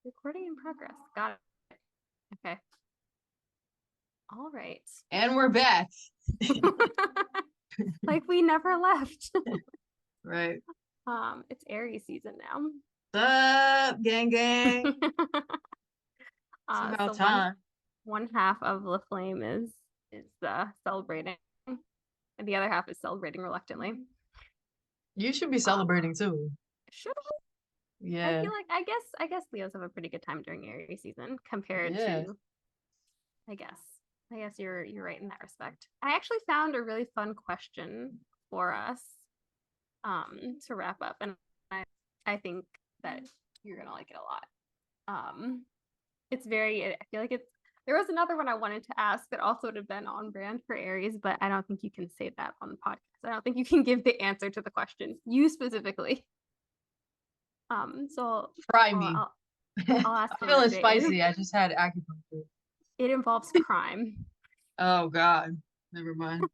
Recording in progress. Got it. Okay. All right. And we're back. Like we never left. Right. It's Aries season now. What's up, gang gang? It's about So time. one half of the flame is celebrating, and the other half is celebrating reluctantly. You should be Um, celebrating too. should I Yeah. feel like I guess Leos have a pretty good time during Aries season compared Yeah. to I guess. I guess you're right in that respect. I actually found a really fun question for us to wrap up, and I think that you're gonna like it a lot. It's very I feel like it's there was another one I wanted to ask that also would have been on brand for Aries, but I don't think you can say that on the podcast. I don't think you can give the answer to the question, you specifically. So Try me. I'll, I'm I'll ask it. feeling spicy. I just had acupuncture. It involves crime. Oh God. Never mind.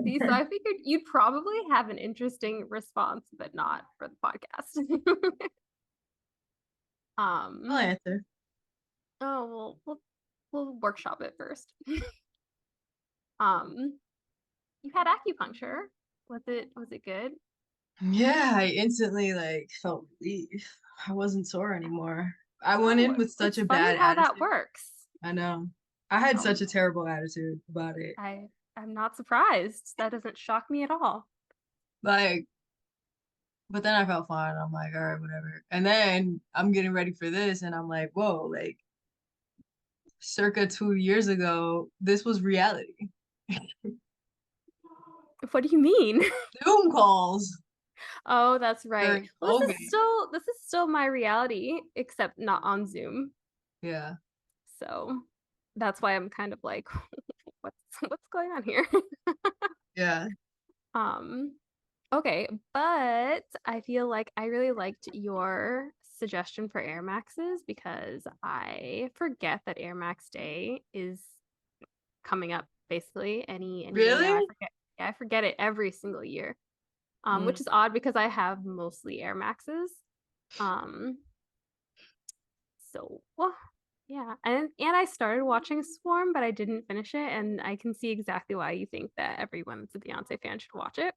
See, so I figured you'd probably have an interesting response, but not for the podcast. I'll um, answer. oh we'll workshop it first. Um, you had acupuncture. Was it good? Yeah, I instantly felt relief. I wasn't sore anymore. I went in Oh, with such it's a funny bad how that attitude. works. I know. I had Oh, such a terrible attitude about it. I'm not surprised. That doesn't shock me at all. Like, but then I felt fine. I'm like, all right, whatever. And then I'm getting ready for this, and I'm like, whoa, circa 2 years ago, this was reality. What do you mean? Zoom calls Oh, that's right. during Well, COVID. this is still my reality, except not on Zoom. Yeah. So that's why I'm kind of like, what's going on here? Yeah. um, okay, but I feel like I really liked your suggestion for AirMaxes because I forget that AirMax Day is coming up basically any day now. I Really? forget. Yeah, I forget it every single year. Mm. Which is odd because I have mostly AirMaxes. Um, so yeah, and I started watching Swarm, but I didn't finish it, and I can see exactly why you think that everyone that's a Beyonce fan should watch it.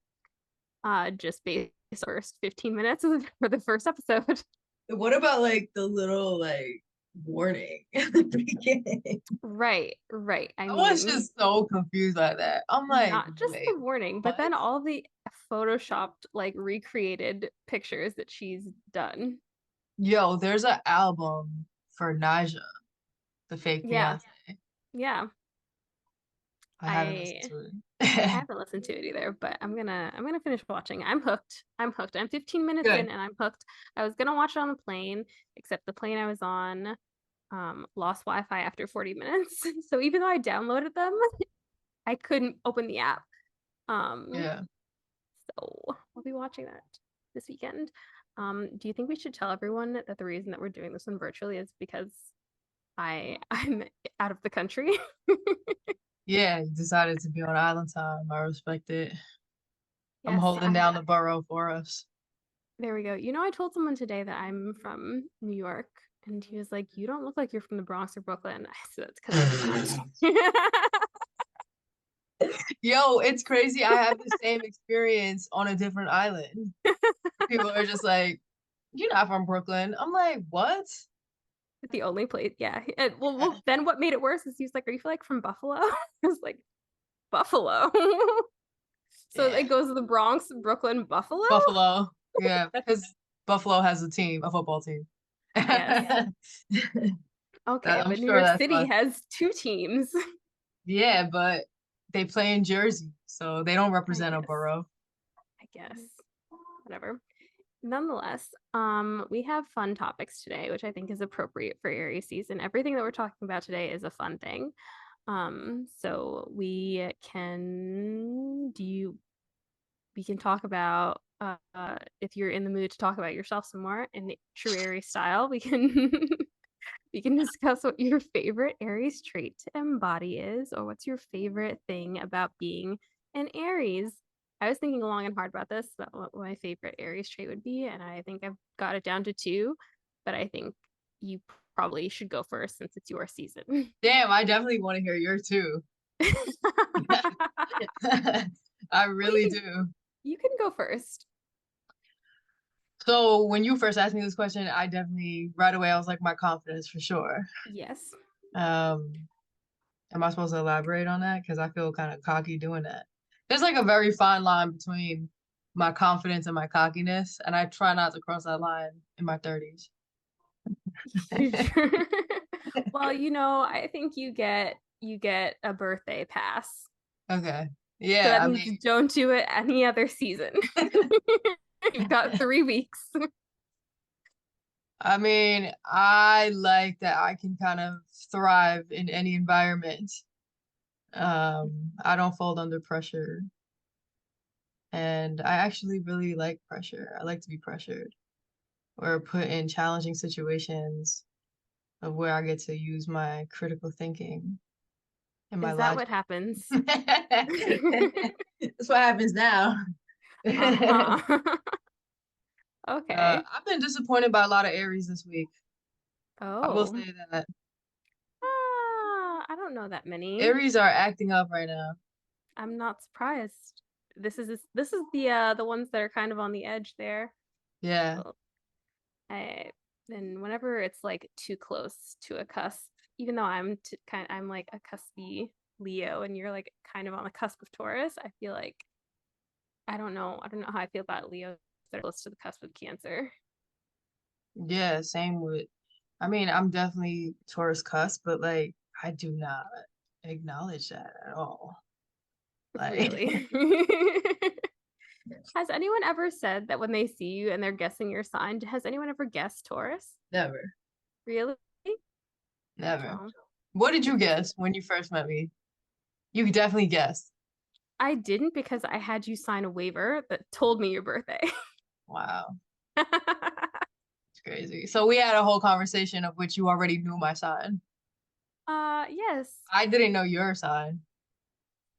Just based on the first 15 minutes for the first episode. What about the little warning at the beginning? Right. I I was mean, just so confused by that. I'm like, not just wait, the warning, but what? then all the photoshopped, like recreated pictures that she's done. Yo, there's an album for Naja, the fake Yeah, Beyonce. yeah. I haven't listened I to I it. haven't listened to it either, but I'm gonna finish watching. I'm hooked. I'm hooked. I'm 15 minutes in Good. and I'm hooked. I was gonna watch it on the plane, except the plane I was on lost Wi-Fi after 40 minutes. So even though I downloaded them, I couldn't open the app. Um, Yeah. so I'll be watching that this weekend. Do you think we should tell everyone that the reason that we're doing this one virtually is because I'm out of the country? Yeah, you decided to be on island time. I respect it. I'm Yes, holding down the borough for us. there we go. You know, I told someone today that I'm from New York, and he was like, "You don't look like you're from the Bronx or Brooklyn." I said, "That's because I'm not." Yo, it's crazy. I have the same experience on a different island. People are just like, "You're not from Brooklyn." I'm like, "What?" The only place, yeah. And, then what made it worse is he was like, "Are you like from Buffalo?" I was like, "Buffalo." So it Yeah. goes to the Bronx, Brooklyn, Buffalo. Buffalo. Yeah, That's, because Buffalo has a football team. yes. That Okay, I'm but New sure York that's City why. has two teams. Yeah, but they play in Jersey, so they don't I represent a guess. borough. I guess. Whatever. Nonetheless, we have fun topics today, which I think is appropriate for Aries season. Everything that we're talking about today is a fun thing. So we can talk about if you're in the mood to talk about yourself some more in true Aries style, we can we can discuss what your favorite Aries trait to embody is, or what's your favorite thing about being an Aries. I was thinking long and hard about this, about what my favorite Aries trait would be, and I think I've got it down to two, but I think you probably should go first since it's your season. Damn, I definitely want to hear yours too. I Well, you really can do. you can go first. So when you first asked me this question, I definitely right away I was like my confidence for sure. Yes. Um, am I supposed to elaborate on that? Because I feel kind of cocky doing that. There's like a very fine line between my confidence and my cockiness, and I try not to cross that line in my 30s. Well, I think you get a birthday pass. Okay. So Yeah, that I means mean, don't do it any other season. You've got 3 weeks. I mean, I like that I can kind of thrive in any environment. I don't fold under pressure, and I actually really like pressure. I like to be pressured or put in challenging situations of where I get to use my critical thinking and my Is that logic. what happens? That's what happens now. Uh-huh. Okay. I've been disappointed by a lot of Aries this week. I will Oh. say that I don't know that many. Aries are acting up right now. I'm not surprised. This is the ones that are kind of on the edge there. Yeah. Well, I and whenever it's like too close to a cusp, even though I'm like a cuspy Leo and you're like kind of on the cusp of Taurus, I feel like I don't know how I feel about Leos that are close to the cusp of Cancer. Yeah, same with, I mean, I'm definitely Taurus cusp, but like, I do not acknowledge that at all. Like, Really. Has anyone ever said that when they see you and they're guessing your sign, has anyone ever guessed Taurus? never, Really? never. Oh, What did you interesting. guess when you first met me? You definitely guessed. I didn't because I had you sign a waiver that told me your birthday. Wow, it's crazy. So we had a whole conversation of which you already knew my sign. Yes. I didn't know your sign,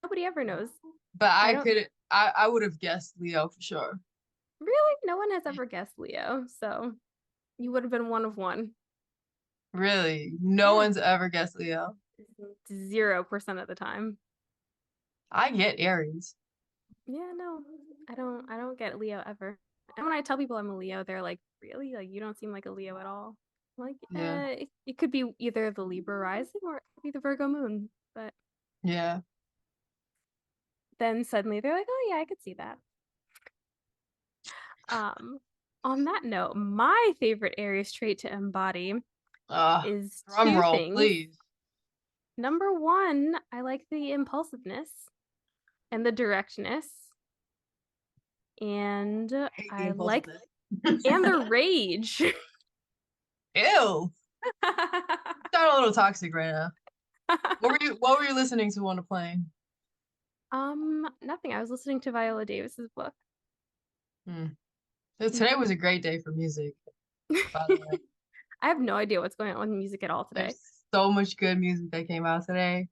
Nobody ever knows. but I I don't could, I would have guessed Leo for sure. really, no one has ever guessed Leo, so you would have been one of one. Really, no Yeah, one's ever guessed Leo. 0% of the time. I get Aries. Yeah, no, I don't get Leo ever. And when I tell people I'm a Leo, they're like, really? Like, you don't seem like a Leo at all. I'm like, Yeah, it could be either the Libra rising or it could be the Virgo moon. But yeah. then suddenly they're like, oh yeah, I could see that. Um, on that note, my favorite Aries trait to embody is Drum two roll, things. please. Number one, I like the impulsiveness and the directness, and Hate the I like impulsiveness. and the rage. Ew. Sound a little toxic right now. What were you listening to on the plane? Nothing. I was listening to Viola Davis's book. Hmm. Today was a great day for music, by the way. I have no idea what's going on with music at all today. There's so much good music that came out today.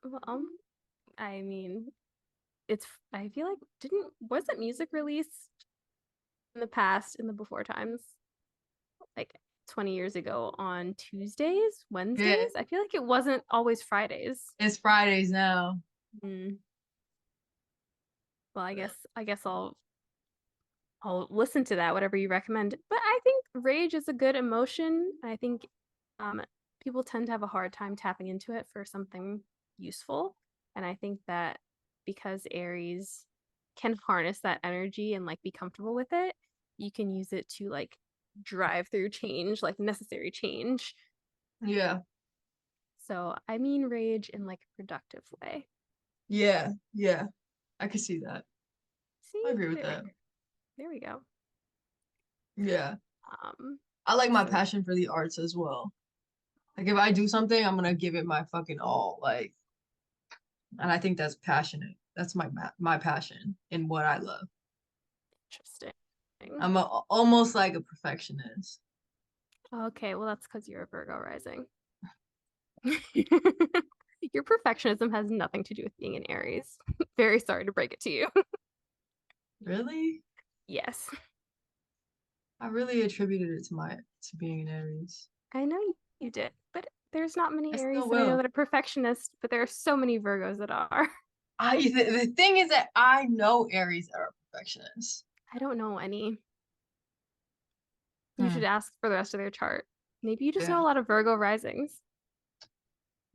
Well, I mean, it's I feel like didn't wasn't music released in the past in the before times like 20 years ago on Tuesdays, Yeah, Wednesdays? I feel like it wasn't always Fridays. it's Fridays now. Hmm. Well, I guess I'll listen to that, whatever you recommend. But I think rage is a good emotion. I think um, people tend to have a hard time tapping into it for something useful. And I think that because Aries can harness that energy and like be comfortable with it, you can use it to like drive through change, like necessary change. Yeah, So I mean rage in like a productive way. yeah, yeah. I can see that. I See, agree with there we that. go. There we go. Yeah. Um, I like my so passion for the arts as well. Like if I do something, I'm gonna give it my fucking all. Like, and I think that's passionate. That's my passion in what I love. interesting. Almost like a perfectionist. Okay, well, that's because you're a Virgo rising. Your perfectionism has nothing to do with being an Aries. Very sorry to break it to you. Really? Yes. I really attributed it to being an Aries. I know you did, but there's not I many still Aries that I know will. that are perfectionists, but there are so many Virgos that are. The thing is that I know Aries that are perfectionists. I don't know any. You Hmm. should ask for the rest of their chart. Maybe you just know Yeah, a lot of Virgo risings.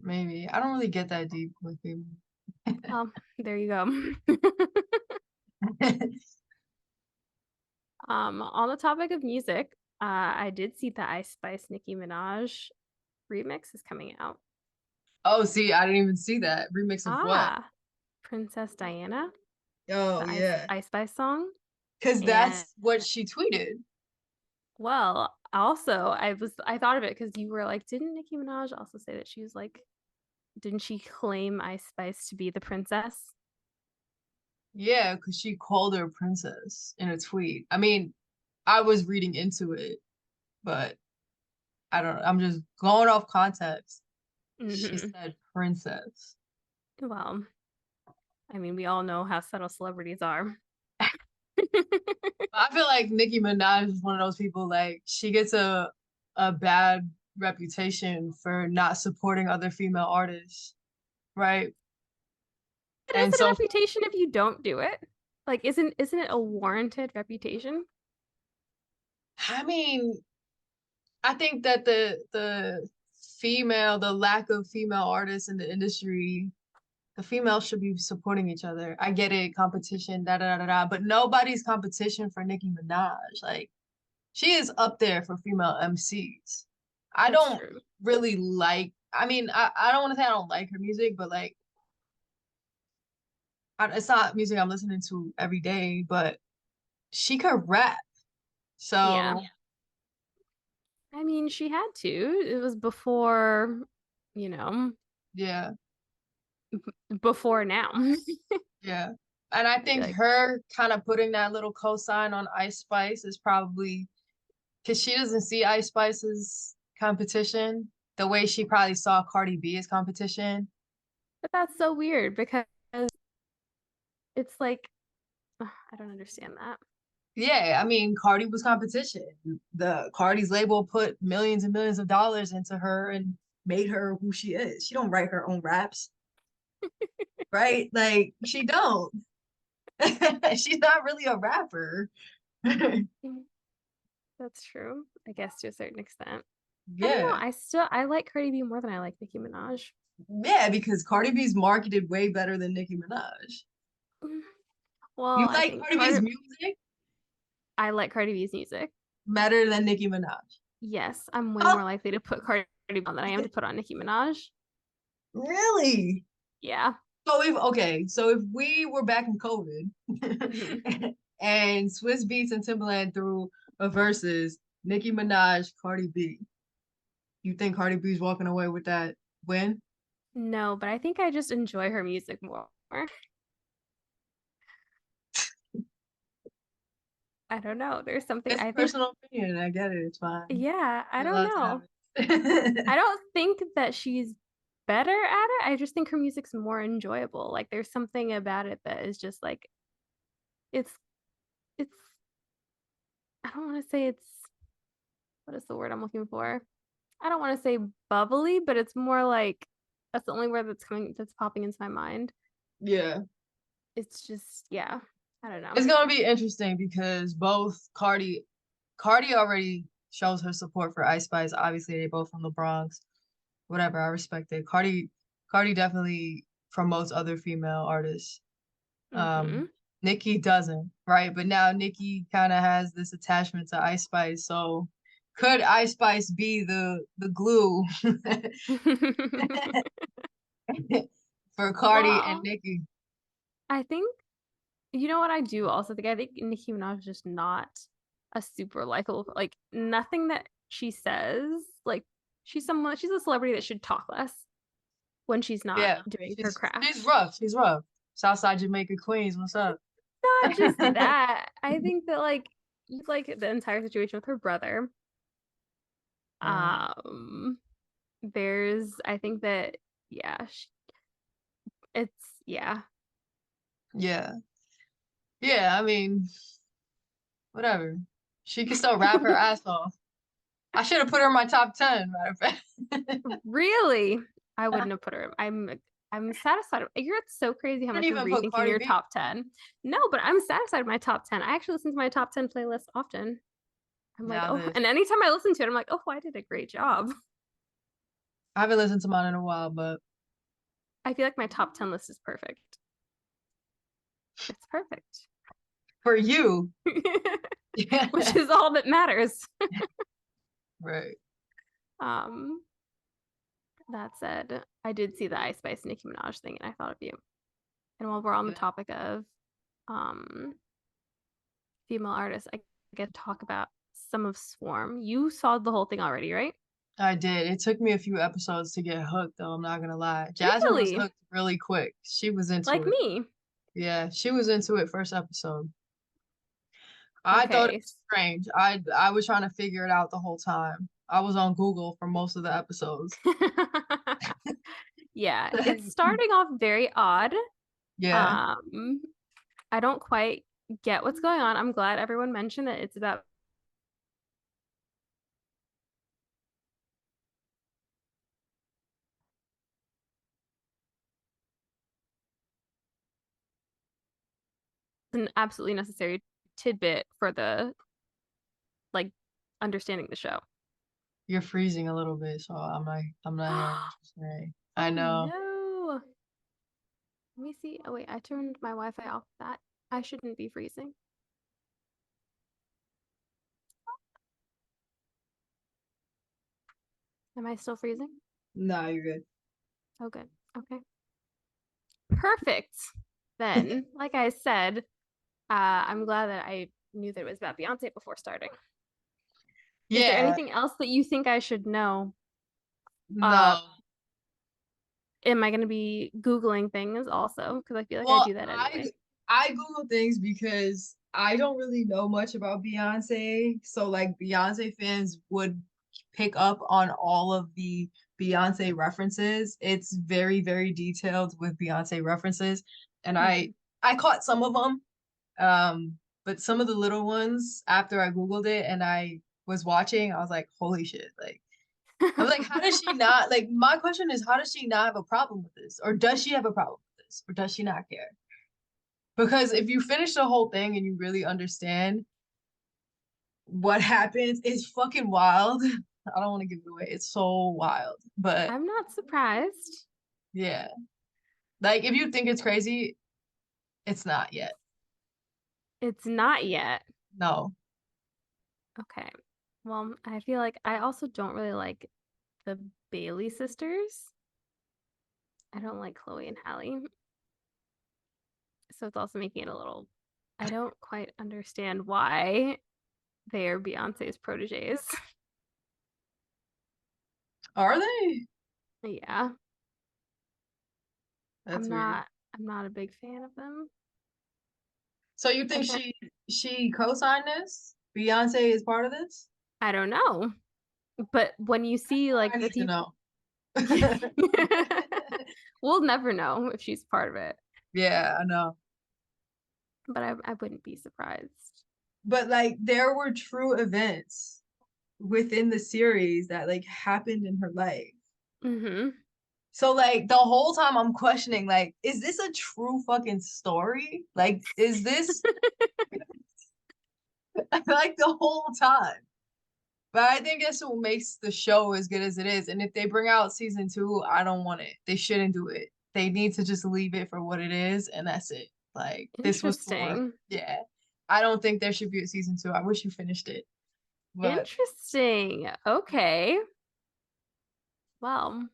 maybe. I don't really get that deep with people. Well, there you go. On the topic of music, I did see the Ice Spice Nicki Minaj remix is coming out. Oh, see, I didn't even see that. Remix of what? Ah, Princess Diana, Oh, the yeah. Ice Spice song. Because And that's what she tweeted. well, also I thought of it because you were like, didn't Nicki Minaj also say that she was like, didn't she claim Ice Spice to be the princess? Yeah, because she called her a princess in a tweet. I mean, I was reading into it, but I don't know. I'm just going off context. She Hmm. said princess. Well, I mean, we all know how subtle celebrities are. I feel like Nicki Minaj is one of those people like she gets a bad reputation for not supporting other female artists, right? But is And it a so reputation if you don't do it? Like, isn't it a warranted reputation? I mean, I think that the lack of female artists in the industry, the females should be supporting each other. I get it, competition, da da da da, but nobody's competition for Nicki Minaj. Like she is up there for female MCs. I That's don't true. really like, I mean, I don't want to say I don't like her music, but like, it's not music I'm listening to every day, but she could rap. Yeah. So, I mean, she had to. It was before, you know, yeah, before now. yeah. And I think Like, her kind of putting that little cosign on Ice Spice is probably because she doesn't see Ice Spice as competition the way she probably saw Cardi B as competition. but that's so weird because it's like, I don't understand that. Yeah, I mean, Cardi was competition. The Cardi's label put millions and millions of dollars into her and made her who she is. She don't write her own raps, right? Like she don't. She's not really a rapper. Mm, that's true, I guess, to a certain extent. I don't know. Yeah. I like Cardi B more than I like Nicki Minaj. Yeah, because Cardi B's marketed way better than Nicki Minaj. Mm, well, You I like think Cardi B's music I like Cardi B's music. better than Nicki Minaj. Yes, I'm way Huh? more likely to put Cardi B on than I am to put on Nicki Minaj. Really? Yeah. So if we were back in COVID Mhm. and Swiss Beats and Timbaland threw a versus Nicki Minaj, Cardi B, you think Cardi B's walking away with that win? No, but I think I just enjoy her music more. I don't know. There's something It's I think, personal opinion. I get it. It's fine. yeah, I You're don't allowed to have know. it. I don't think that she's better at it. I just think her music's more enjoyable. Like there's something about it that is just like it's it's I don't want to say it's what is the word I'm looking for? I don't want to say bubbly, but it's more like that's the only word that's popping into my mind. Yeah. It's just yeah, I don't know. It's gonna be interesting because both Cardi already shows her support for Ice Spice. Obviously, they both from the Bronx. Whatever, I respect it. Cardi definitely promotes other female artists. Hmm. Nicki doesn't, right? But now Nicki kind of has this attachment to Ice Spice. So could Ice Spice be the glue for Cardi and Well, Nicki? I think you know what I do also think I think Nicki Minaj is just not a super likable like nothing that she says like she's a celebrity that should talk less when she's not Yeah, doing her she's craft. rough. She's rough. Southside Jamaica Queens, what's up? Not just that. I think that like the entire situation with her brother. Uh, Um there's I think that yeah, it's yeah. yeah. Yeah, I mean, whatever. She can still rap her ass off. I should have put her in my top 10, matter of fact. Really? I wouldn't have put her. I'm satisfied. You're so crazy how Didn't much you're even put rethinking Cardi your B. top 10. No, but I'm satisfied with my top 10. I actually listen to my top 10 playlist often. I'm like, Now oh, this. and anytime I listen to it, I'm like, oh, I did a great job. I haven't listened to mine in a while, but I feel like my top 10 list is perfect. It's perfect. for you, yeah, Which is all that matters. right. Um, that said, I did see the Ice Spice Nicki Minaj thing and I thought of you. And while we're on the Yeah. topic of um female artists, I get to talk about some of Swarm. You saw the whole thing already, right? I did. It took me a few episodes to get hooked, though. I'm not gonna lie. Jasmine was Really? hooked really quick. She was into Like it. me. Yeah, she was into it first episode. I thought it Okay. was strange. I was trying to figure it out the whole time. I was on Google for most of the episodes. Yeah, it's starting off very odd. Yeah, Um, I don't quite get what's going on. I'm glad everyone mentioned that it's about an absolutely necessary tidbit for the like understanding the show. you're freezing a little bit, so I'm not hearing what you're saying. I know. No. Let me see. Oh wait, I turned my Wi-Fi off. That I shouldn't be freezing. Am I still freezing? No, you're Oh good. Okay. Perfect. good. Then, like I said, I'm glad that I knew that it was about Beyonce before starting. Is there Yeah, anything else that you think I should know? Uh, no. am I going to be Googling things also? Because I feel like I Well, do that I anyway. I Google things because I don't really know much about Beyonce. So like Beyonce fans would pick up on all of the Beyonce references. It's very, very detailed with Beyonce references. And I Hmm. I caught some of them. But some of the little ones after I Googled it and I was watching, I was like, holy shit. Like I was like, how does she not like my question is how does she not have a problem with this? Or does she have a problem with this? Or does she not care? Because if you finish the whole thing and you really understand what happens, it's fucking wild. I don't want to give it away. It's so wild. But I'm not surprised. yeah. Like if you think it's crazy, it's not yet. It's not yet. No. Okay. Well, I feel like I also don't really like the Bailey sisters. I don't like Chloe and Halle. So it's also making it a little, I don't quite understand why they are Beyonce's proteges. Are they? Yeah. That's I'm weird. not I'm not a big fan of them. So you I think bet she co-signed this? Beyonce is part of this? I don't know. But when you That's see all like I the need to people know. we'll never know if she's part of it. Yeah, I know. But I wouldn't be surprised. But like there were true events within the series that like happened in her life. Mm-hmm. So like the whole time I'm questioning like is this a true fucking story? Like is this like the whole time? But I think that's what makes the show as good as it is. And if they bring out season two, I don't want it. They shouldn't do it. They need to just leave it for what it is, and that's it. Like this was for Interesting. yeah. I don't think there should be a season two. I wish you finished it. But Interesting. Okay. Well,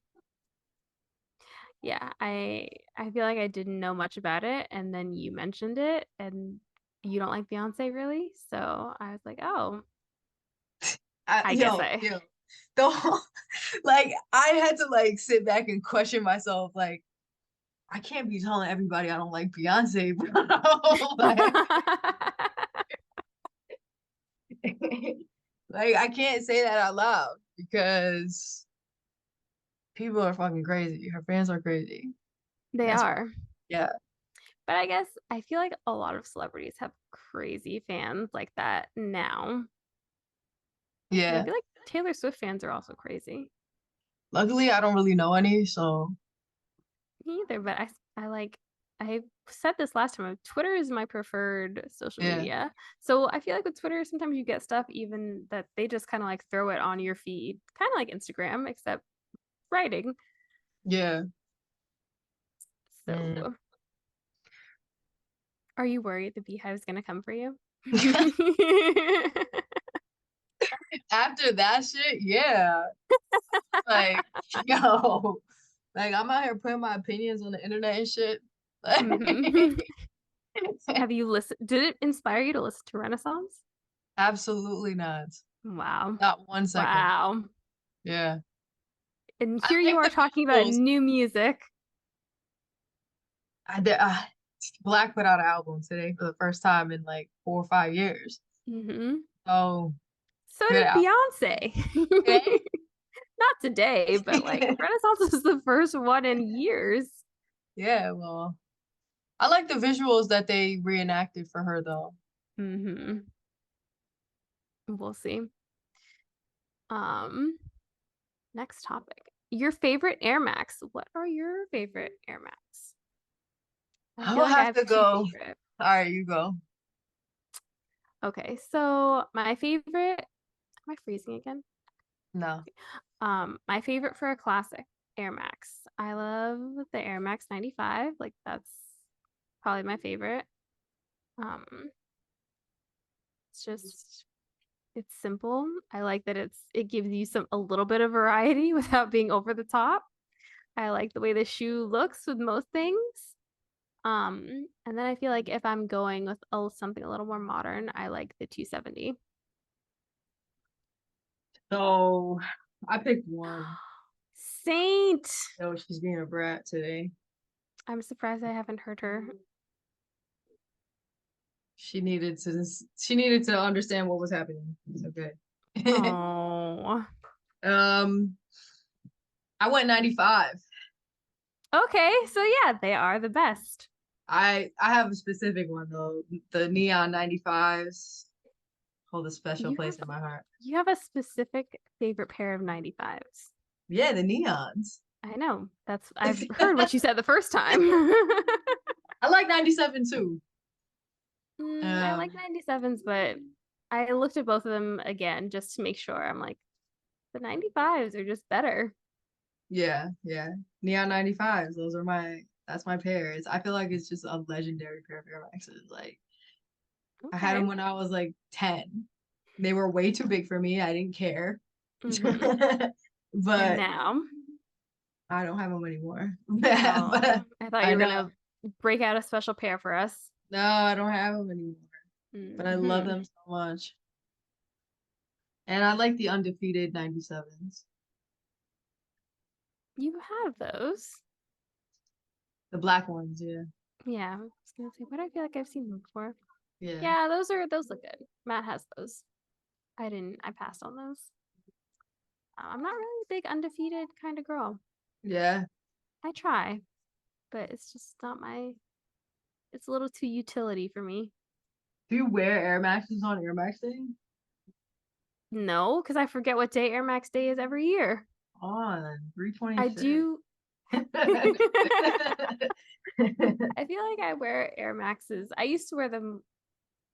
yeah, I feel like I didn't know much about it, and then you mentioned it, and you don't like Beyonce really, so I was like, oh, I guess I yo, the whole, like I had to like sit back and question myself, like, I can't be telling everybody I don't like Beyonce, bro. Like I can't say that out loud because people are fucking crazy. Her fans are crazy. they That's are. yeah. But I guess I feel like a lot of celebrities have crazy fans like that now. Because I Yeah. feel like Taylor Swift fans are also crazy. Luckily, I don't really know any, so Me either, but I like I said this last time. Twitter is my preferred social yeah. media. So I feel like with Twitter, sometimes you get stuff even that they just kind of like throw it on your feed, kind of like Instagram, except writing. Yeah. Mm. So are you worried the beehive's gonna come for you? After that shit, yeah. Like, yo, like I'm out here putting my opinions on the internet and shit. hmm Have you listened? Did it inspire you to listen to Renaissance? Absolutely not. Wow. Not 1 second. Wow. Yeah. And I here you like are the talking about visuals. new music. I did, Black put out an album today for the first time in like 4 or 5 years. hmm Oh, So good did album. Beyonce. Okay. Not today, but like Renaissance was the first one in years. Yeah, well, I like the visuals that they reenacted for her though. hmm We'll see. Um, Next topic. Your favorite AirMax. What are your favorite AirMax? I I'm feel gonna like I have have to two go. favorite. All right, you go. Okay, so my favorite, am I freezing again? No. My favorite for a classic, Air Max. I love the Air Max 95. Like that's probably my favorite. Um, it's just it's simple. I like that it gives you some a little bit of variety without being over the top. I like the way the shoe looks with most things. And then I feel like if I'm going with something a little more modern, I like the 270. So I picked one. Saint. Oh, she's being a brat today. I'm surprised I haven't heard her. She needed to understand what was happening. It's okay. Oh. Um, I went 95. Okay, so yeah, they are the best. I have a specific one though. The neon 95s hold a special You place have in my heart. you have a specific favorite pair of 95s. Yeah, the neons. I know. That's I've heard what you said the first time. I like 97 too. I like Um, 97s, but I looked at both of them again just to make sure. I'm like, the 95s are just better. yeah, yeah. Neon 95s. That's my pair. I feel like it's just a legendary pair of Air Maxes. Like I had Okay. them when I was like 10. They were way too big for me. I didn't care. hmm And But now, I don't have them anymore. oh, But I thought you I were know. gonna break out a special pair for us. No, I don't have them anymore. But I love hmm them so much. And I like the undefeated 97s. You have those. The black ones, yeah. Yeah, I was gonna say, what I feel like I've seen them before. Yeah. Yeah, those look good. Matt has those. I didn't. I passed on those. I'm not really a big undefeated kind of girl. Yeah. I try, but it's just not my. It's a little too utility for me. Do you wear Air Maxes on Air Max Day? No, because I forget what day Air Max Day is every year. On I 326. do. I feel like I wear Air Maxes. I used to wear them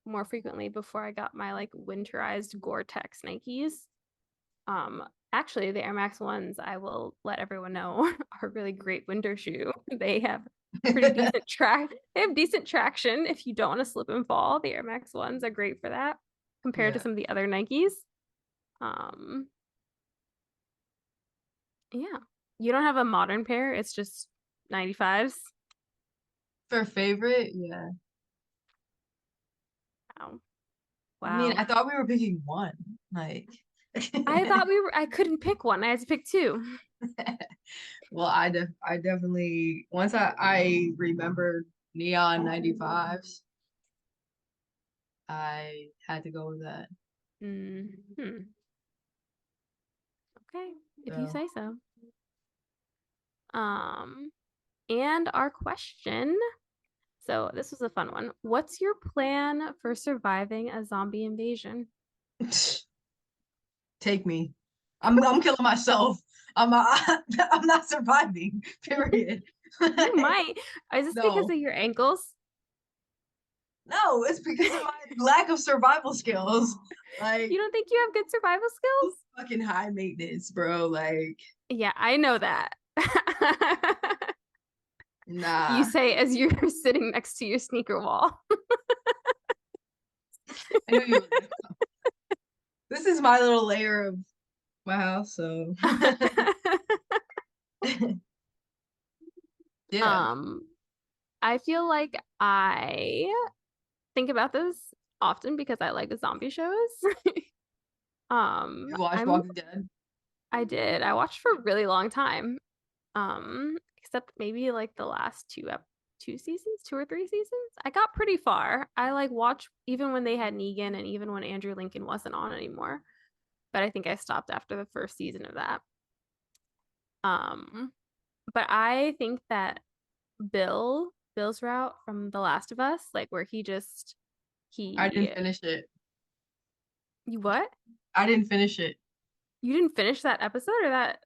more frequently before I got my like winterized Gore-Tex Nikes. Actually, the Air Max ones, I will let everyone know, are a really great winter shoe. They have pretty decent track. They have decent traction if you don't want to slip and fall. The Air Max ones are great for that compared to Yeah. some of the other Nikes. Um, yeah. You don't have a modern pair, it's just 95s. For favorite, yeah. Wow. I mean, Wow. I thought we were picking one. Like, I couldn't pick one. I had to pick two. well, I definitely once I remembered Neon 95s, I had to go with that. Hmm. Okay, if you So, say so. And our question So this was a fun one. What's your plan for surviving a zombie invasion? Take me. I'm killing myself. I'm not surviving. Period. You Like, might. Is this because no. of your ankles? No, it's because of my lack of survival skills. You Like don't think you have good survival skills? fucking high maintenance, bro. Like, Yeah, I know that. You nah. say as you're sitting next to your sneaker wall. I knew you were gonna come. This is my little layer of my house, so yeah. um, I feel like I think about this often because I like zombie shows. You watch I'm Walking Dead? I did. I watched for a really long time. Except maybe like the last two seasons, 2 or 3 seasons. I got pretty far. I like watched even when they had Negan and even when Andrew Lincoln wasn't on anymore. But I think I stopped after the first season of that. Um, but I think that Bill's route from The Last of Us, like where I he didn't finish it. you what? I didn't finish it. You didn't finish that episode or that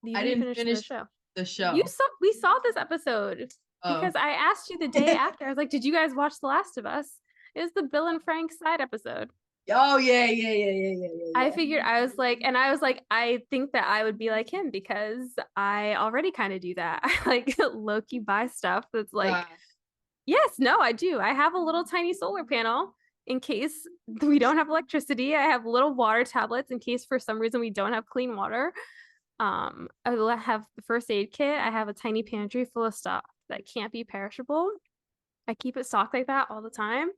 you I didn't didn't finish the finish show? the You show. saw we saw this episode Oh. because I asked you the day after. I was like, "Did you guys watch The Last of Us?" It was the Bill and Frank side episode. Oh yeah, yeah, yeah, yeah, yeah, yeah, I yeah. figured I was like, I think that I would be like him because I already kind of do that. I like low key buy stuff that's like, Nah. yes, no, I do. I have a little tiny solar panel in case we don't have electricity. I have little water tablets in case for some reason we don't have clean water. I will have the first aid kit. I have a tiny pantry full of stuff that can't be perishable. I keep it stocked like that all the time.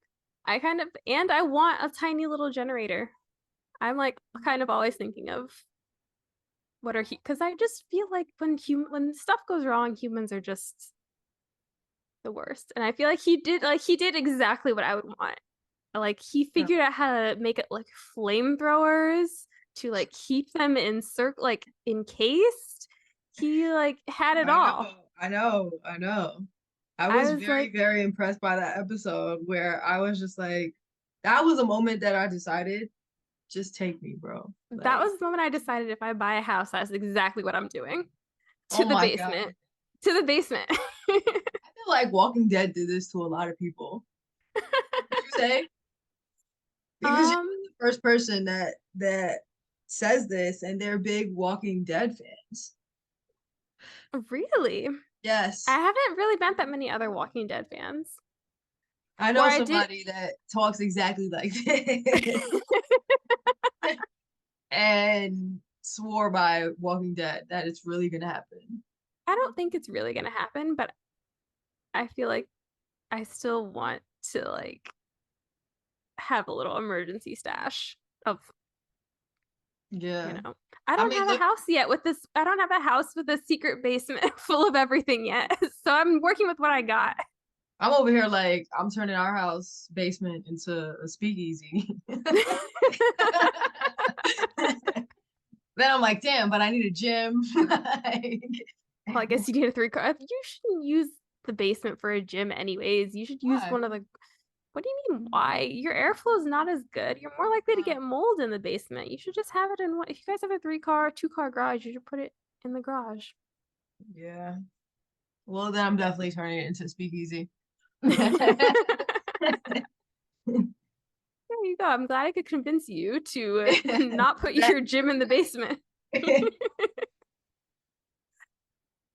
And I want a tiny little generator. I'm like kind of always thinking of what are because I just feel like when stuff goes wrong, humans are just the worst. And I feel like he did exactly what I would want. Like he Yeah. figured out how to make it like flamethrowers to like keep them in like encased. He like had it I know, all. I know, I know. I was I was very, like, very impressed by that episode where I was just like, that was a moment that I decided, just take me, bro. that Like, was the moment I decided if I buy a house, that's exactly what I'm doing. To oh the my God. basement. To the basement. I feel like Walking Dead did this to a lot of people. Would you say? Because you're um, not the first person that says this, and they're big Walking Dead fans. really? I Yes, haven't really met that many other Walking Dead fans. I Or know I did somebody that talks exactly like this and swore by Walking Dead that it's really gonna happen. I don't think it's really gonna happen, but I feel like I still want to like have a little emergency stash of, you Yeah. know. I I don't mean, have a look, house yet with this. I don't have a house with a secret basement full of everything yet. So I'm working with what I got. I'm over here like I'm turning our house basement into a speakeasy. Then I'm like, damn, but I need a gym. Like, Well, I guess you need a 3 car. You shouldn't use the basement for a gym anyways. You should use why? one of the What do you mean why? Your airflow is not as good. You're more likely to Why? get mold in the basement. You should just have it in one. If you guys have a 3 car, 2 car garage, you should put it in the garage. Yeah. Well, then I'm definitely turning it into a speakeasy. There you go. I'm glad I could convince you to not put That your gym in the basement.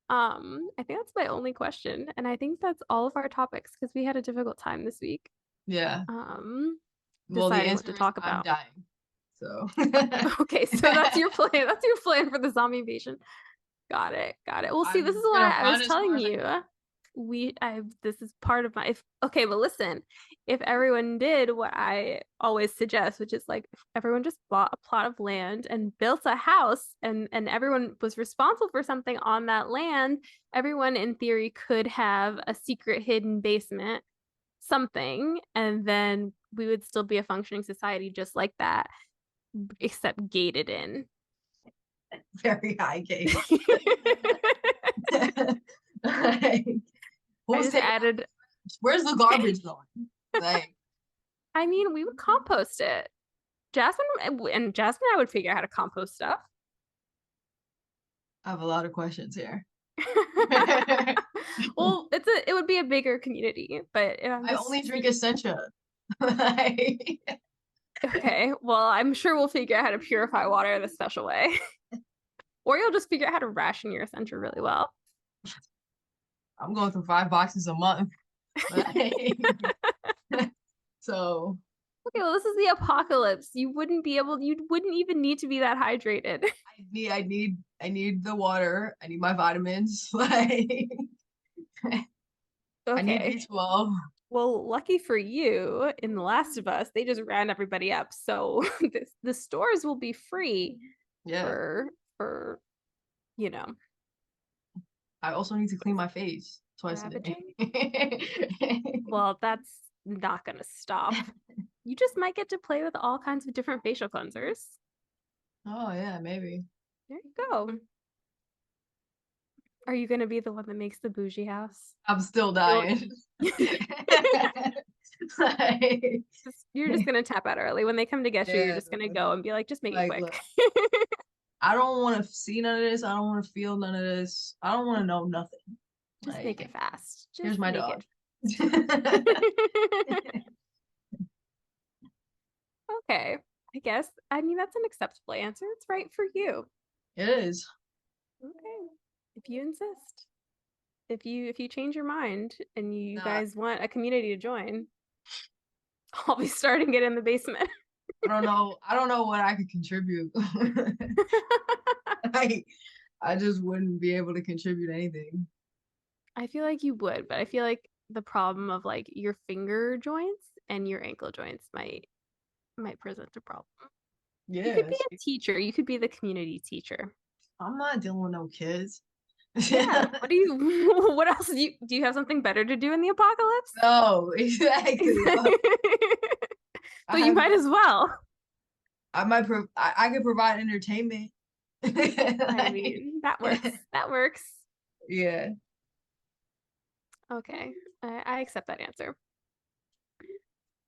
I think that's my only question, and I think that's all of our topics because we had a difficult time this week. yeah. Um, Well, the deciding what to answer is talk I'm about. dying. So Okay, so that's your plan. That's your plan for the zombie invasion. Got it. Got it. Well, see, this is I'm what gonna I run was as far telling as I you. can. This is part of my, okay, but listen, if everyone did what I always suggest, which is like, if everyone just bought a plot of land and built a house and everyone was responsible for something on that land, everyone in theory could have a secret hidden basement, something, and then we would still be a functioning society just like that, except gated in. Very high gates. Like, I who's just taking out added the Where's the garbage going? Like, I mean, we would compost it. Jasmine and Jasmine, I would figure out how to compost stuff. I have a lot of questions here. I Well, it would be a bigger community, but I'm just only drink Essentia. Like, okay. Well, I'm sure we'll figure out how to purify water in a special way. Or you'll just figure out how to ration your essential really well. I'm going through 5 boxes a month. Like, so Okay, well, this is the apocalypse. You wouldn't even need to be that hydrated. I need the water. I need my vitamins. Like, I need Okay. B12. Well, lucky for you, in The Last of Us, they just ran everybody up. So the stores will be free Yeah. for you know, I also need to clean my face twice a day. ravaging. Well, that's not gonna stop. You just might get to play with all kinds of different facial cleansers. Oh yeah, maybe. There you go. Are you gonna be the one that makes the bougie house? I'm still dying. Like, You're just gonna tap out early. When they come to get you, you're yeah, just gonna go and be like, just make it like, quick. look, I don't want to see none of this. I don't want to feel none of this. I don't want to know nothing. Just Like, make it fast. Just here's my make dog. it. Okay. I guess. I mean, that's an acceptable answer. It's right for you. It is. Okay. If you insist. If you change your mind and you Nah, guys want a community to join, I'll be starting it in the basement. I don't know what I could contribute. Like, I just wouldn't be able to contribute anything. I feel like you would, but I feel like the problem of like your finger joints and your ankle joints might present a problem. You could be Yes. a teacher. You could be the community teacher. I'm not dealing with no kids. Yeah. What do you? What else do you have something better to do in the apocalypse? No, exactly. I So you have might as well. I could provide entertainment. I Like, mean, that works. That works. yeah. Okay, I accept that answer.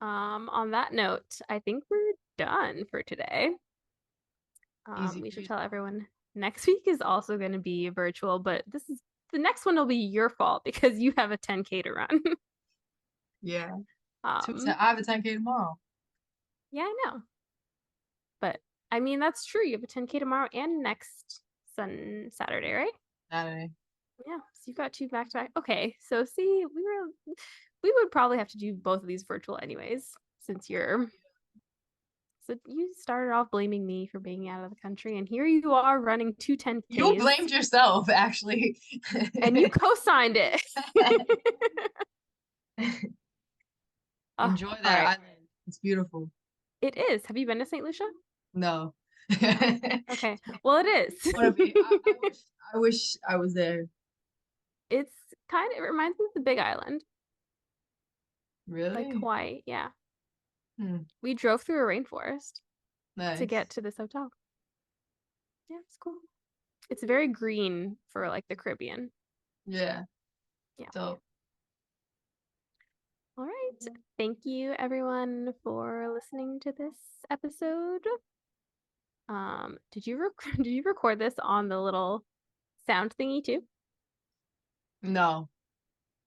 On that note, I think we're done for today. Easy We should peasy. tell everyone next week is also going to be virtual, but the next one will be your fault because you have a 10K to run. Yeah. um, I have a 10K tomorrow. yeah, I know, but I mean that's true. You have a 10K tomorrow and next Saturday, right? Saturday. Yeah, so you've got two back to back. Okay, so see, we would probably have to do both of these virtual anyways, since you're so you started off blaming me for being out of the country, and here you are running two 10Ks, You blamed yourself, actually. and you co-signed it. Enjoy All that right, island. It's beautiful. it is. Have you been to St. Lucia? No. Okay, well, it is. Wanna be. I wish I was there. It's it reminds me of the Big Island, like Really? Hawaii. Yeah, Hmm. we drove through a rainforest to get Nice. to this hotel. Yeah, it's cool. It's very green for like the Caribbean. Yeah. Yeah. So All right. Thank you everyone for listening to this episode. Did you record this on the little sound thingy too? no.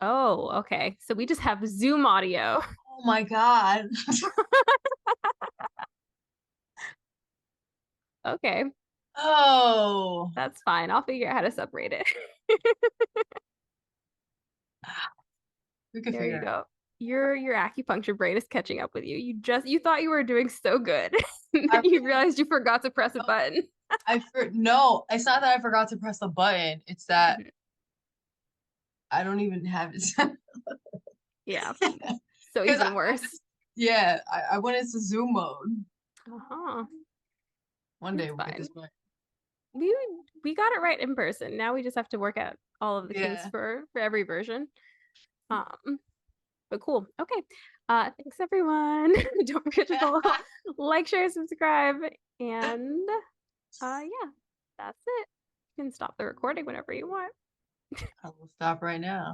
Oh, okay. So we just have Zoom audio. Oh my God. Okay, Oh. that's fine. I'll figure out how to separate it. We can There you figure it out. go. Your acupuncture brain is catching up with you. You thought you were doing so good. Then I you really realized you forgot to press a button. no, it's not that I forgot to press the button. It's that I don't even have it. Yeah. So Because even worse. yeah, I went into Zoom mode. Uh-huh. One day It's we'll get fine. this back. we we got it right in person. Now we just have to work out all of the kinks Yeah. for every version. Um, but cool. Okay. Thanks everyone. Don't forget to like, share, subscribe, and yeah, that's it. You can stop the recording whenever you want. I will stop right now.